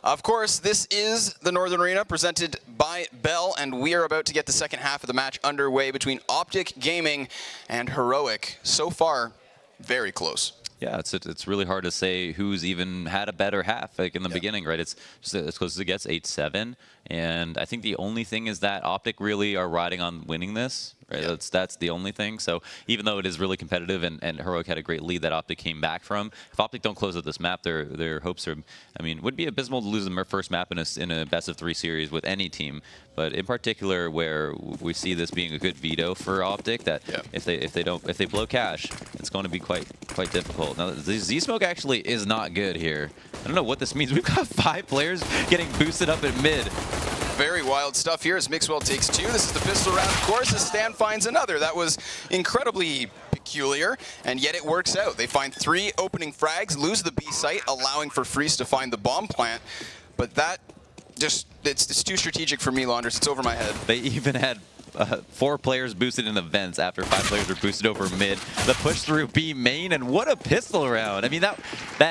Of course, this is the Northern Arena presented by Bell, and we are about to get the second half of the match underway between OpTic Gaming and Heroic. So far, very close. Yeah, it's really hard to say who's even had a better half, like in the beginning, right? It's just as close as it gets, 8-7. And I think the only thing is that OpTic really are riding on winning this, right? Yeah. That's the only thing. So even though it is really competitive and Heroic had a great lead that OpTic came back from, if OpTic don't close out this map, their hopes are, I mean, would be abysmal to lose the first map in a best-of-3 series with any team. But in particular, where we see this being a good veto for OpTic, that if they blow cash, it's going to be quite difficult. Now, the Z-Smoke actually is not good here. I don't know what this means. We've got 5 players getting boosted up at mid. Very wild stuff here as Mixwell takes 2. This is the pistol round, of course, as Stan finds another. That was incredibly peculiar, and yet it works out. They find 3 opening frags, lose the B site, allowing for Freeze to find the bomb plant. But that just, it's too strategic for me, Launders. It's over my head. They even had 4 players boosted in the vents after 5 players were boosted over mid. The push through B main, and what a pistol round. I mean, that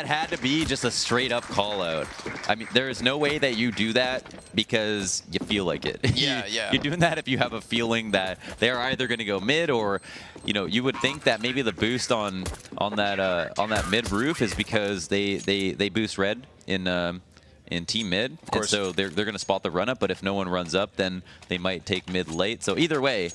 had to be just a straight up call out. I mean, there is no way that you do that because you feel like it. Yeah. You're doing that if you have a feeling that they're either going to go mid, or you would think that maybe the boost on that mid roof is because they boost red in team mid, and so they're going to spot the run up. But if no one runs up, then they might take mid late. So either way,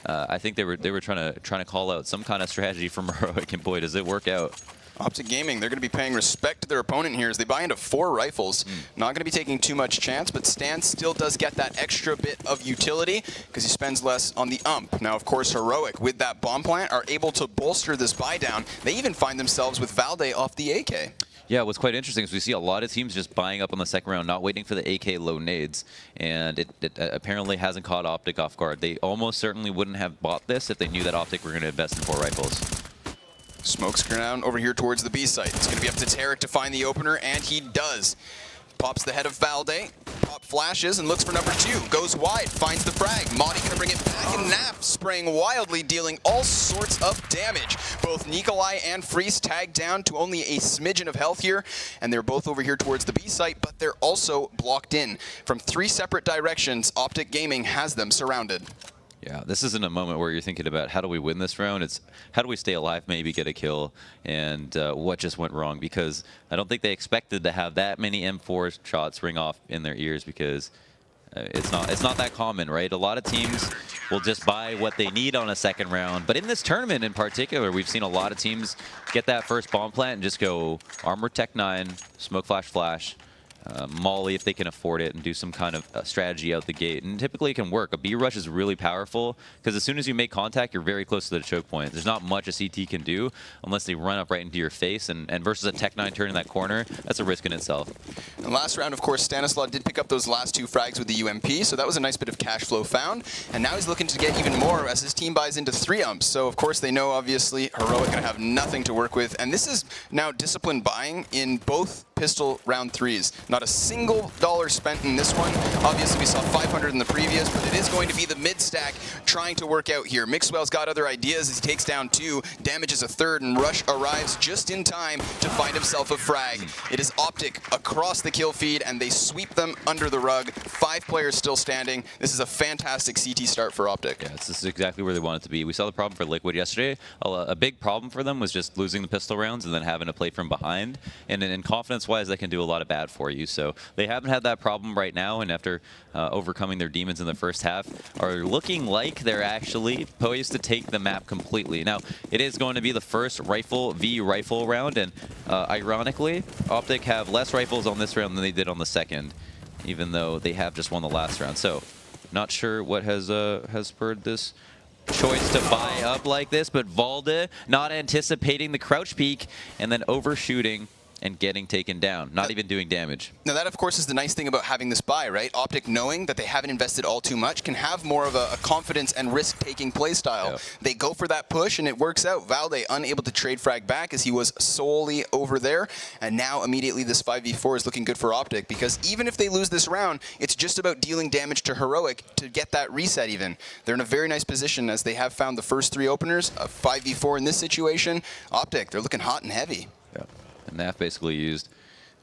I think they were trying to call out some kind of strategy from Heroic, and boy, does it work out. OpTic Gaming, they're going to be paying respect to their opponent here as they buy into 4 rifles. Not going to be taking too much chance, but Stan still does get that extra bit of utility because he spends less on the ump. Now, of course, Heroic, with that bomb plant, are able to bolster this buy down. They even find themselves with Valde off the AK. Yeah, what's quite interesting is we see a lot of teams just buying up on the second round, not waiting for the AK low nades, and it apparently hasn't caught OpTic off guard. They almost certainly wouldn't have bought this if they knew that OpTic were going to invest in 4 rifles. Smokes down over here towards the B site. It's going to be up to Tarek to find the opener, and he does. Pops the head of Valde, pop flashes, and looks for number 2. Goes wide, finds the frag. Madi gonna bring it back, and Naf spraying wildly, dealing all sorts of damage. Both Nikolai and Freeze tagged down to only a smidgen of health here, and they're both over here towards the B site, but they're also blocked in. From 3 separate directions, OpTic Gaming has them surrounded. Yeah, this isn't a moment where you're thinking about how do we win this round. It's how do we stay alive, maybe get a kill, and what just went wrong. Because I don't think they expected to have that many M4 shots ring off in their ears, because it's not that common, right? A lot of teams will just buy what they need on a second round. But in this tournament in particular, we've seen a lot of teams get that first bomb plant and just go Armor Tech 9, Smoke Flash Flash, Molly if they can afford it, and do some kind of strategy out the gate. And typically it can work. A B rush is really powerful because as soon as you make contact, you're very close to the choke point. There's not much a CT can do unless they run up right into your face. And versus a Tech 9 turn in that corner, that's a risk in itself. And last round, of course, Stanislaw did pick up those last 2 frags with the UMP, so that was a nice bit of cash flow found. And now he's looking to get even more as his team buys into 3 umps. So, of course, they know, obviously, Heroic going to have nothing to work with. And this is now disciplined buying in both pistol round 3s. Not a single dollar spent in this one. Obviously, we saw 500 in the previous, but it is going to be the mid-stack trying to work out here. Mixwell's got other ideas as he takes down 2, damages a 3rd, and Rush arrives just in time to find himself a frag. It is OpTic across the kill feed, and they sweep them under the rug. 5 players still standing. This is a fantastic CT start for OpTic. Yeah, this is exactly where they want it to be. We saw the problem for Liquid yesterday. A big problem for them was just losing the pistol rounds and then having to play from behind. And in confidence-wise, they can do a lot of bad for you. So they haven't had that problem right now, and after overcoming their demons in the first half, are looking like they're actually poised to take the map completely. Now, it is going to be the first rifle v rifle round, and ironically, OpTic have less rifles on this round than they did on the second, even though they have just won the last round. So, not sure what has spurred this choice to buy up like this, but Valde not anticipating the crouch peek and then overshooting and getting taken down, not even doing damage. Now that, of course, is the nice thing about having this buy, right? OpTic, knowing that they haven't invested all too much, can have more of a confidence and risk-taking play style. Yep. They go for that push, and it works out. Valde unable to trade frag back as he was solely over there, and now immediately this 5v4 is looking good for OpTic, because even if they lose this round, it's just about dealing damage to Heroic to get that reset even. They're in a very nice position as they have found the first 3 openers, a 5v4 in this situation. OpTic, they're looking hot and heavy. Yeah. And NAF basically used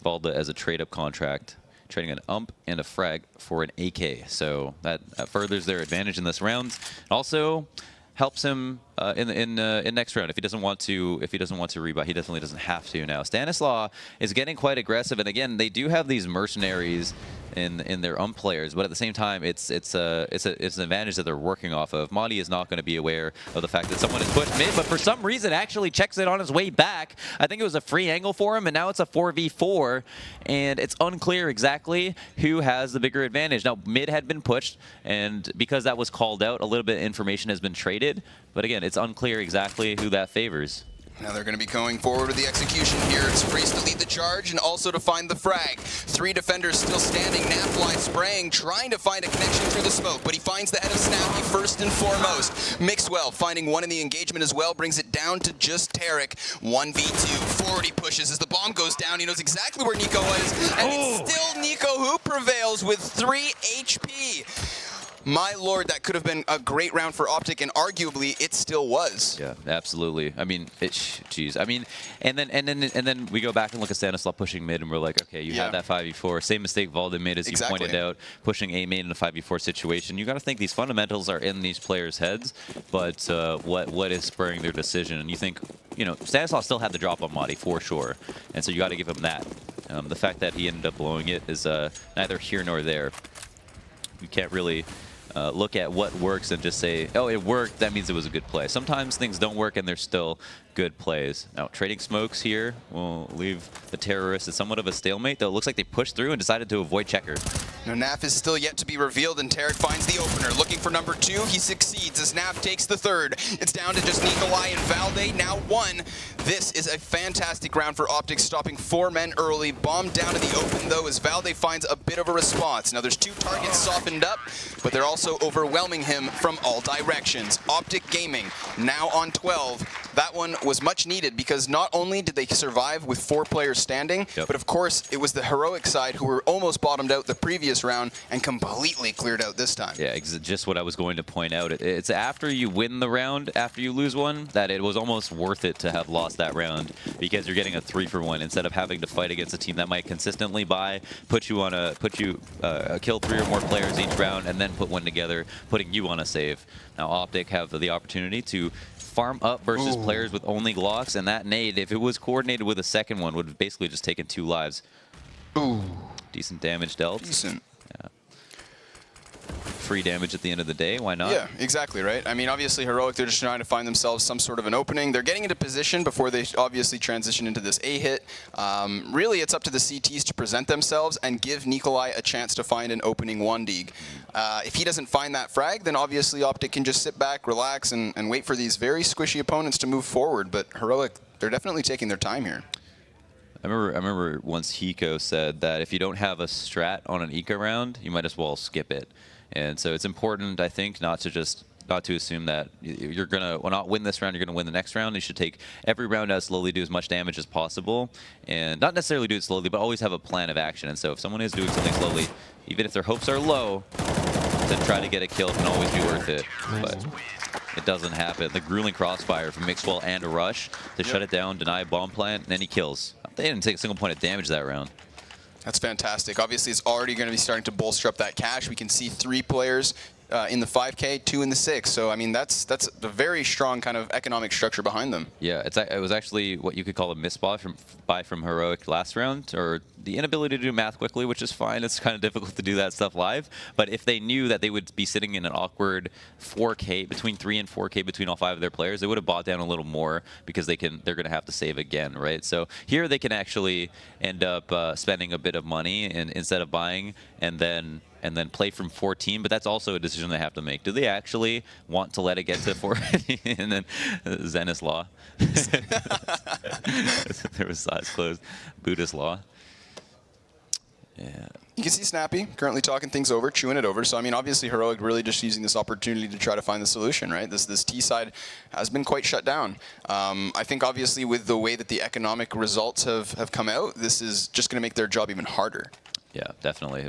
Valde as a trade-up contract, trading an ump and a frag for an AK. So that furthers their advantage in this round. Also helps him in next round if he doesn't want to rebuy. He definitely doesn't have to now. Stanislaw is getting quite aggressive, and again, they do have these mercenaries in their players, but at the same time, it's an advantage that they're working off of. Madi is not going to be aware of the fact that someone is pushed mid, but for some reason actually checks it on his way back. I think it was a free angle for him, and now it's a 4v4, and it's unclear exactly who has the bigger advantage. Now, mid had been pushed, and because that was called out, a little bit of information has been traded, but again, it's unclear exactly who that favors. Now they're going to be going forward with the execution here. It's Freeze to lead the charge and also to find the frag. 3 defenders still standing. Napfly spraying, trying to find a connection through the smoke, but he finds the head of Snappy first and foremost. Mixwell finding one in the engagement as well, brings it down to just Tarek. 1v2, forward he pushes as the bomb goes down. He knows exactly where Nico is, and it's still Nico who prevails with 3 HP. My lord, that could have been a great round for OpTic, and arguably it still was. Yeah, absolutely. I mean, geez. I mean, and then we go back and look at Stanislaw pushing mid, and we're like, okay, you had that 5v4. Same mistake Valde made, as you pointed out, pushing A main in a 5v4 situation. You got to think these fundamentals are in these players' heads, but what is spurring their decision? And you think, you know, Stanislaw still had the drop on Madi for sure, and so you got to give him that. The fact that he ended up blowing it is neither here nor there. You can't really look at what works and just say, oh, it worked, that means it was a good play. Sometimes things don't work and they're still good plays. Now, trading smokes here will leave the terrorists at somewhat of a stalemate, though it looks like they pushed through and decided to avoid checker. Now, Naf is still yet to be revealed, and Tarek finds the opener. Looking for number 2, he succeeds. trades as Snap takes the third. It's down to just Nikolai and Valde, now one. This is a fantastic round for OpTic, stopping 4 men early. Bomb down to the open, though, as Valde finds a bit of a response. Now, there's 2 targets softened up, but they're also overwhelming him from all directions. OpTic Gaming now on 12. That one was much needed because not only did they survive with 4 players standing, but of course, it was the heroic side who were almost bottomed out the previous round and completely cleared out this time. Yeah, just what I was going to point out. It's after you win the round, after you lose one, that it was almost worth it to have lost that round because you're getting a 3-for-1 instead of having to fight against a team that might consistently put you kill 3 or more players each round and then put one together, putting you on a save. Now OpTic have the opportunity to farm up versus players with only Glocks, and that nade, if it was coordinated with a second one, would have basically just taken 2 lives. Ooh. Decent damage dealt. Decent. Yeah. Free damage at the end of the day, why not? Yeah, exactly, right? I mean, obviously, Heroic, they're just trying to find themselves some sort of an opening. They're getting into position before they obviously transition into this A-hit. Really, it's up to the CTs to present themselves and give Nikolai a chance to find an opening 1-dig. If he doesn't find that frag, then obviously OpTic can just sit back, relax, and wait for these very squishy opponents to move forward. But Heroic, they're definitely taking their time here. I remember once Hiko said that if you don't have a strat on an eco round, you might as well skip it. And so it's important, I think, not to assume that you're gonna not win this round, you're gonna win the next round. You should take every round out slowly, do as much damage as possible, and not necessarily do it slowly, but always have a plan of action. And so if someone is doing something slowly, even if their hopes are low, to try to get a kill can always be worth it. But it doesn't happen. The grueling crossfire from Mixwell and a rush to shut it down, deny a bomb plant, and then he kills. They didn't take a single point of damage that round. That's fantastic. Obviously, it's already going to be starting to bolster up that cash. We can see 3 players in the 5K, 2 in the 6. So, I mean, that's a very strong kind of economic structure behind them. Yeah, it was actually what you could call a misbuy from Heroic last round, or the inability to do math quickly, which is fine. It's kind of difficult to do that stuff live. But if they knew that they would be sitting in an awkward 4K, between 3 and 4K between all 5 of their players, they would have bought down a little more because they're going to have to save again, right? So here they can actually end up spending a bit of money instead of buying and then play from 14, but that's also a decision they have to make. Do they actually want to let it get to 4? And then Zenith Law. There was eyes closed. Buddhist Law. Yeah. You can see Snappy currently talking things over, chewing it over. So, I mean, obviously, Heroic really just using this opportunity to try to find the solution, right? This T side has been quite shut down. I think, obviously, with the way that the economic results have come out, this is just going to make their job even harder. Yeah, definitely.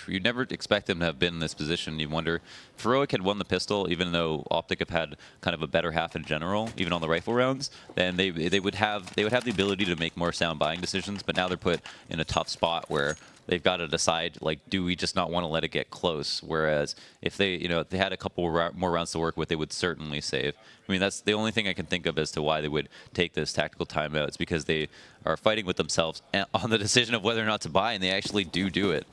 You'd never expect them to have been in this position. You wonder if Heroic had won the pistol, even though OpTic have had kind of a better half in general, even on the rifle rounds, then they would have the ability to make more sound buying decisions. But now they're put in a tough spot where they've got to decide, like, do we just not want to let it get close? Whereas if they, if they had a couple more rounds to work with, they would certainly save. I mean, that's the only thing I can think of as to why they would take this tactical timeout. It's because they are fighting with themselves on the decision of whether or not to buy, and they actually do it.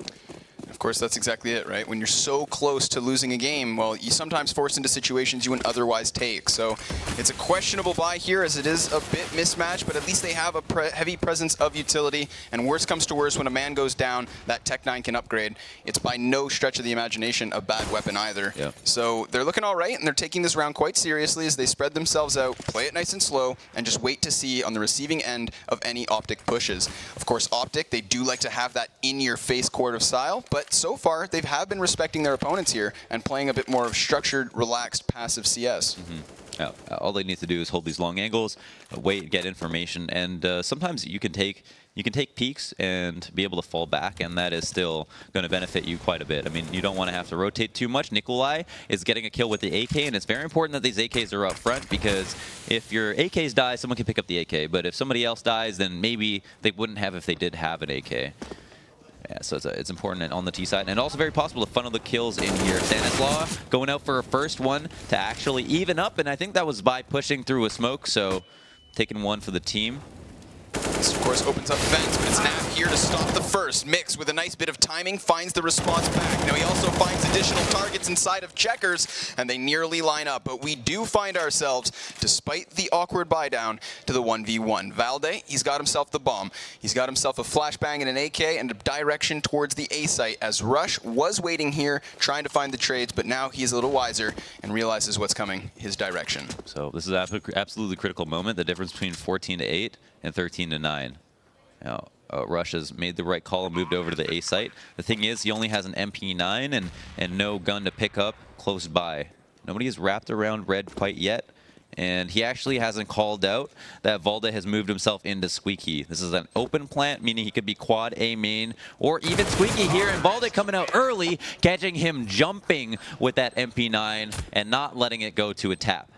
Of course, that's exactly it, right? When you're so close to losing a game, well, you sometimes force into situations you wouldn't otherwise take. So it's a questionable buy here, as it is a bit mismatched, but at least they have a heavy presence of utility. And worst comes to worst, when a man goes down, that Tech 9 can upgrade. It's by no stretch of the imagination a bad weapon either. Yeah. So they're looking all right, and they're taking this round quite seriously as they spread themselves out, play it nice and slow, and just wait to see on the receiving end of any OpTic pushes. Of course, OpTic, they do like to have that in-your-face court of style, but so far, they have been respecting their opponents here and playing a bit more of structured, relaxed, passive CS. All they need to do is hold these long angles, wait, get information, and sometimes you can take peeks and be able to fall back, and that is still going to benefit you quite a bit. I mean, you don't want to have to rotate too much. Nikolai is getting a kill with the AK, and it's very important that these AKs are up front, because if your AKs die, someone can pick up the AK, but if somebody else dies, then maybe they wouldn't have if they did have an AK. Yeah, so it's important on the T side, and also very possible to funnel the kills in here. Stanislaw going out for a first one to actually even up, and I think that was by pushing through a smoke, so taking one for the team. This, of course, opens up vents, but it's Nap here to stop the first. Mix, with a nice bit of timing, finds the response back. Now he also finds additional targets inside of Checkers, and they nearly line up. But we do find ourselves, despite the awkward buy down, to the 1v1. Valde, he's got himself the bomb. He's got himself a flashbang and an AK and a direction towards the A site, as Rush was waiting here, trying to find the trades, but now he's a little wiser and realizes what's coming his direction. So this is an absolutely critical moment, the difference between 14-8 and 13-9. Now, Rush has made the right call and moved over to the A site. The thing is, he only has an MP9 and no gun to pick up close by. Nobody has wrapped around red quite yet, and he actually hasn't called out that Valde has moved himself into Squeaky. This is an open plant, meaning he could be quad A main or even Squeaky here, and Valde coming out early, catching him jumping with that MP9 and not letting it go to a tap.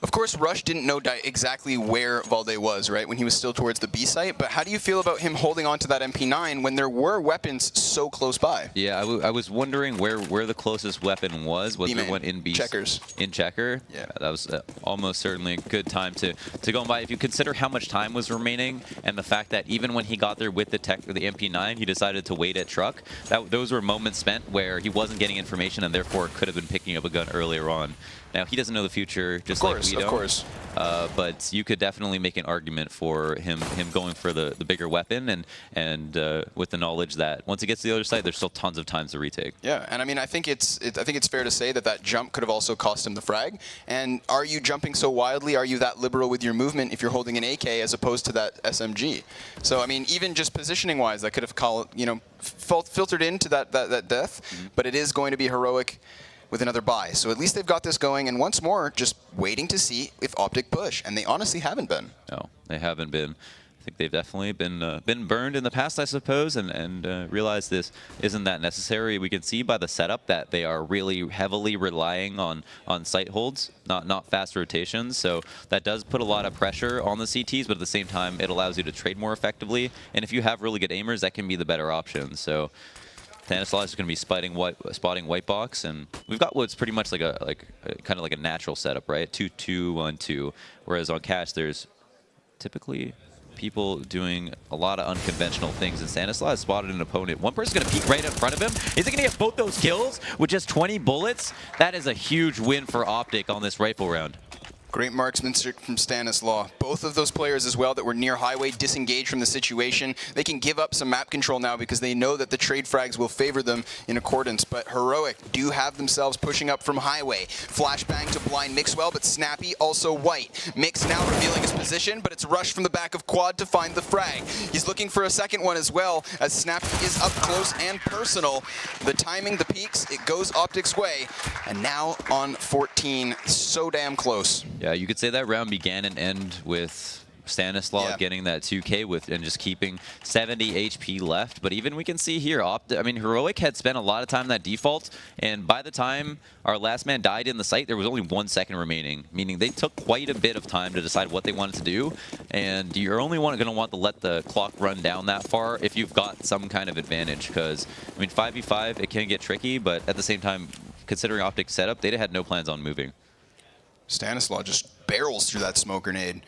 Of course, Rush didn't know exactly where Valde was, right, when he was still towards the B site, but how do you feel about him holding on to that MP9 when there were weapons so close by? Yeah, I was wondering where the closest weapon was. Was there one in B? Checkers. In Checker? Yeah. That was almost certainly a good time to go by. If you consider how much time was remaining and the fact that even when he got there with the MP9, he decided to wait at truck, those were moments spent where he wasn't getting information and therefore could have been picking up a gun earlier on. Now, he doesn't know the future, just like we don't. Of course. But you could definitely make an argument for him going for the bigger weapon, and with the knowledge that once he gets to the other side, there's still tons of times to retake. Yeah, and I mean, I think it's fair to say that jump could have also cost him the frag. And are you jumping so wildly? Are you that liberal with your movement if you're holding an AK as opposed to that SMG? So I mean, even just positioning-wise, that could have filtered into that death. Mm-hmm. But it is going to be heroic with another buy. So at least they've got this going, and once more, just waiting to see if OpTic push, and they honestly haven't been. No, they haven't been. I think they've definitely been burned in the past, I suppose, and realized this isn't that necessary. We can see by the setup that they are really heavily relying on site holds, not fast rotations. So that does put a lot of pressure on the CTs, but at the same time, it allows you to trade more effectively. And if you have really good aimers, that can be the better option. So Stanislaus is going to be spotting white box, and we've got what's pretty much like kind of like a natural setup, right? 2-2-1-2. Whereas on Cash, there's typically people doing a lot of unconventional things, and Stanislaus spotted an opponent. One person's going to peek right in front of him. Is he going to get both those kills with just 20 bullets? That is a huge win for OpTic on this rifle round. Great marksmanship from Stanislaw. Both of those players as well that were near highway disengaged from the situation. They can give up some map control now because they know that the trade frags will favor them in accordance. But Heroic do have themselves pushing up from highway. Flashbang to blind Mixwell, but Snappy also white. Mix now revealing his position, but it's Rush from the back of quad to find the frag. He's looking for a second one as well, as Snappy is up close and personal. The timing, the peaks, it goes OpTic's way. And now on 14, so damn close. Yeah, you could say that round began and end with Stanislaw getting that 2K and just keeping 70 HP left. But even we can see here, Heroic had spent a lot of time in that default, and by the time our last man died in the site, there was only 1 second remaining, meaning they took quite a bit of time to decide what they wanted to do. And you're only going to want to let the clock run down that far if you've got some kind of advantage, because 5v5, it can get tricky, but at the same time, considering OpTic's setup, they had no plans on moving. Stanislaw just barrels through that smoke grenade.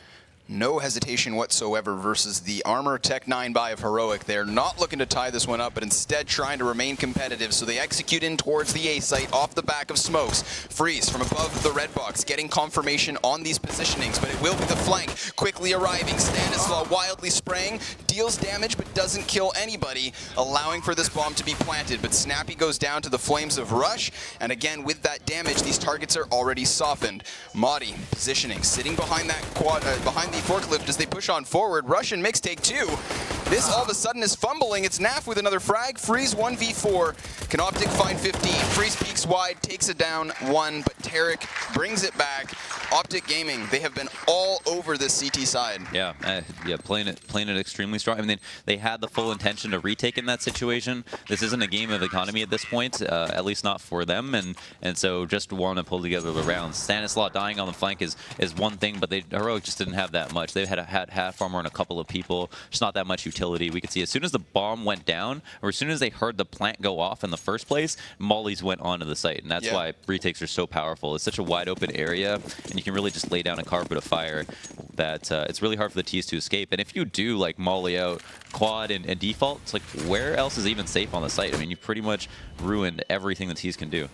No hesitation whatsoever versus the Armor Tech 9 buy of Heroic. They're not looking to tie this one up, but instead trying to remain competitive. So they execute in towards the A site off the back of smokes. Freeze from above the red box, getting confirmation on these positionings, but it will be the flank. Quickly arriving, Stanislaw wildly spraying, deals damage but doesn't kill anybody, allowing for this bomb to be planted. But Snappy goes down to the flames of Rush, and again with that damage, these targets are already softened. Maudie positioning, sitting behind that quad, behind the forklift as they push on forward. Rush and Mix take 2. This all of a sudden is fumbling. It's Naf with another frag. Freeze 1v4. Can OpTic find 15? Freeze peeks wide, takes it down 1, but Tarek brings it back. OpTic Gaming, they have been all over this CT side. Yeah, playing it extremely strong. I mean, they had the full intention to retake in that situation. This isn't a game of economy at this point, at least not for them, and so just want to pull together the rounds. Stanislaw dying on the flank is one thing, but Heroic just didn't have that much. They had half armor on a couple of people, just not that much utility. We could see as soon as the bomb went down, or as soon as they heard the plant go off in the first place, mollies went onto the site, and that's why retakes are so powerful. It's such a wide open area, and you can really just lay down a carpet of fire that it's really hard for the T's to escape. And if you do like molly out quad and default, it's like where else is even safe on the site? I mean, you've pretty much ruined everything the T's can do.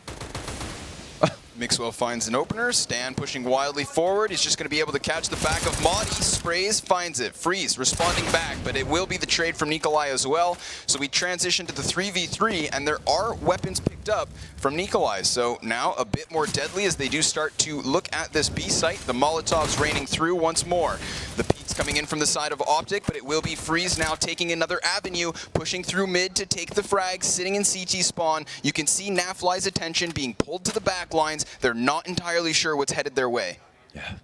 Mixwell finds an opener. Stan pushing wildly forward. He's just going to be able to catch the back of Madi. Sprays, finds it. Freeze responding back, but it will be the trade from Nikolai as well. So we transition to the 3v3, and there are weapons picked up from Nikolai. So now a bit more deadly as they do start to look at this B site. The Molotovs raining through once more. The Pete's coming in from the side of OpTic, but it will be Freeze now taking another avenue, pushing through mid to take the frag, sitting in CT spawn. You can see Nafly's attention being pulled to the back lines. They're not entirely sure what's headed their way. Yeah,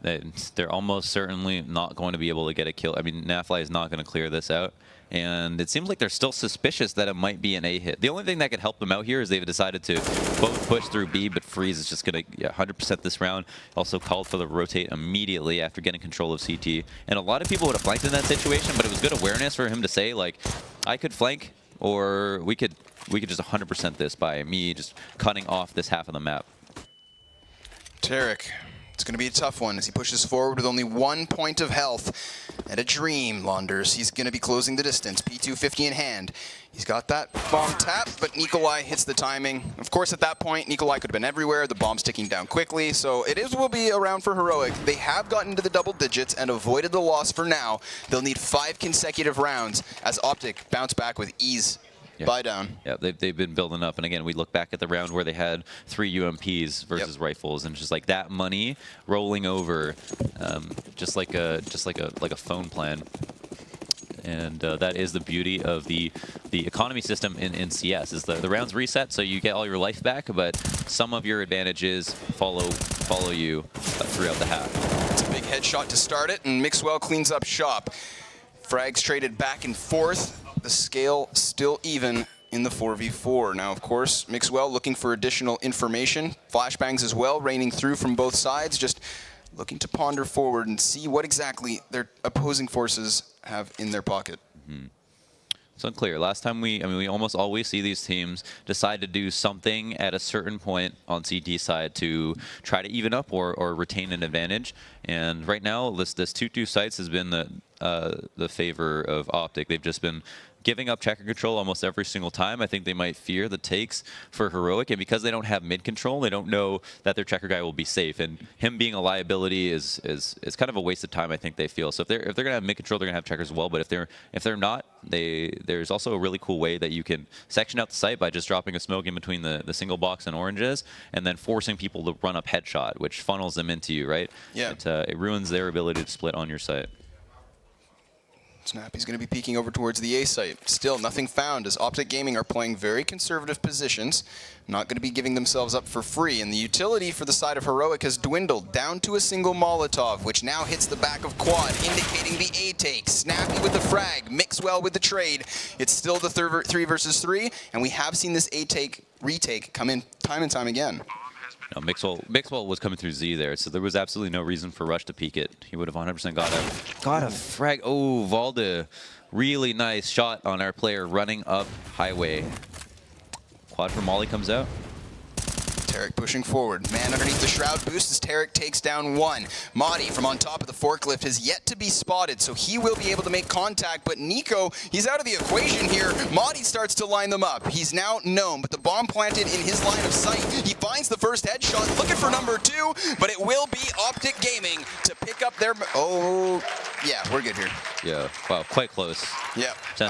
they're almost certainly not going to be able to get a kill. I mean, Nafly is not going to clear this out. And it seems like they're still suspicious that it might be an A hit. The only thing that could help them out here is they've decided to both push through B, but Freeze is just going to 100% this round. Also called for the rotate immediately after getting control of CT. And a lot of people would have flanked in that situation, but it was good awareness for him to say, like, I could flank, or we could just 100% this by me just cutting off this half of the map. Tarek, it's going to be a tough one as he pushes forward with only 1 point of health. And a dream, Launders. He's going to be closing the distance. P250 in hand. He's got that bomb tap, but Nikolai hits the timing. Of course, at that point, Nikolai could have been everywhere. The bomb's ticking down quickly, so will be a round for Heroic. They have gotten into the double digits and avoided the loss for now. They'll need 5 consecutive rounds as OpTic bounce back with ease. Yeah. Buy down. Yeah, they've been building up, and again, we look back at the round where they had 3 UMPs versus rifles, and just like that money rolling over, just like a phone plan. And that is the beauty of the economy system in CS. Is the rounds reset, so you get all your life back, but some of your advantages follow you throughout the half. It's a big headshot to start it, and Mixwell cleans up shop. Frags traded back and forth. The scale still even in the 4v4. Now, of course, Mixwell looking for additional information. Flashbangs as well, raining through from both sides, just looking to ponder forward and see what exactly their opposing forces have in their pocket. Mm-hmm. It's unclear. Last time we almost always see these teams decide to do something at a certain point on CT side to try to even up or retain an advantage. And right now, this 2-2 sites has been the favor of OpTic. They've just been giving up checker control almost every single time. I think they might fear the takes for Heroic, and because they don't have mid control, they don't know that their checker guy will be safe, and him being a liability is kind of a waste of time, I think they feel. So if they're gonna have mid control, they're gonna have checkers as well, but if they're not, there's also a really cool way that you can section out the site by just dropping a smoke in between the single box and oranges, and then forcing people to run up headshot, which funnels them into you, right? Yeah. It ruins their ability to split on your site. Snap, he's going to be peeking over towards the A site. Still, nothing found as OpTic Gaming are playing very conservative positions. Not going to be giving themselves up for free. And the utility for the side of Heroic has dwindled down to a single Molotov, which now hits the back of Quad, indicating the A take. Snappy with the frag, Mixwell with the trade. It's still the 3 versus 3, and we have seen this A take retake come in time and time again. No, Mixwell was coming through Z there, so there was absolutely no reason for Rush to peek it. He would have 100% got a frag. Oh, Valde, really nice shot on our player running up highway. Quad for Molly comes out. Tarek pushing forward. Man underneath the shroud boost as Tarek takes down 1. Madi from on top of the forklift has yet to be spotted, so he will be able to make contact, but Nico, he's out of the equation here. Madi starts to line them up. He's now known, but the bomb planted in his line of sight. He finds the first headshot, looking for number 2, but it will be OpTic Gaming to pick up their... Oh, yeah, we're good here. Yeah, wow, quite close. Yeah. I